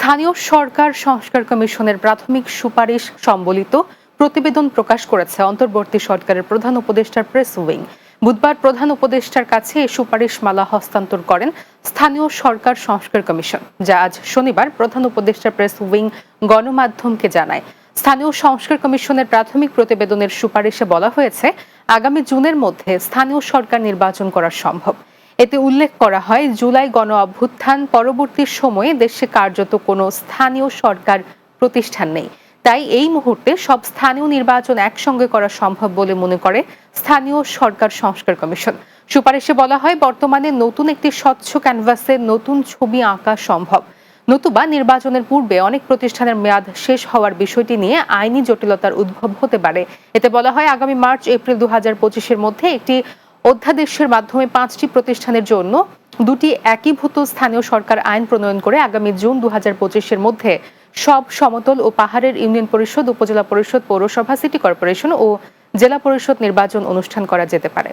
স্থানীয় সরকার সংস্কার কমিশনের প্রাথমিক সুপারিশ সম্বলিত প্রতিবেদন প্রকাশ করেছে অন্তর্বর্তী সরকারের প্রধান উপদেষ্টার প্রেস উইং। বুধবার প্রধান উপদেষ্টার কাছে এই সুপারিশমালা হস্তান্তর করেন স্থানীয় সরকার সংস্কার কমিশন, যা আজ শনিবার প্রধান উপদেষ্টার প্রেস উইং গণমাধ্যমকে জানায়। স্থানীয় সংস্কার কমিশনের প্রাথমিক প্রতিবেদনের সুপারিশে বলা হয়েছে, আগামী জুনের মধ্যে স্থানীয় সরকার নির্বাচন করা সম্ভব। এতে উল্লেখ করা হয়, জুলাই গণ অভ্যুত্থান পরবর্তী সময়ে দেশে কার্যত কোনো স্থানীয় সরকার প্রতিষ্ঠান নেই। তাই এই মুহূর্তে সব স্থানীয় নির্বাচন একসঙ্গে করা সম্ভব বলে মনে করে স্থানীয় সরকার সংস্কার কমিশন। সুপারিশে বলা হয়, বর্তমানে নতুন একটি স্বচ্ছ ক্যানভাসে নতুন ছবি আঁকা সম্ভব, নতুবা নির্বাচনের পূর্বে অনেক প্রতিষ্ঠানের মেয়াদ শেষ হওয়ার বিষয়টি নিয়ে আইনি জটিলতার উদ্ভব হতে পারে। এতে বলা হয়, আগামী মার্চ এপ্রিল 2025-এর মধ্যে একটি অধ্যাদেশের মাধ্যমে 5টি প্রতিষ্ঠানের জন্য 2টি একীভূত স্থানীয় সরকার আইন প্রণয়ন করে আগামী জুন 2025-এর মধ্যে সব সমতল ও পাহাড়ের ইউনিয়ন পরিষদ, উপজেলা পরিষদ, পৌরসভা, সিটি কর্পোরেশন ও জেলা পরিষদ নির্বাচন অনুষ্ঠান করা যেতে পারে।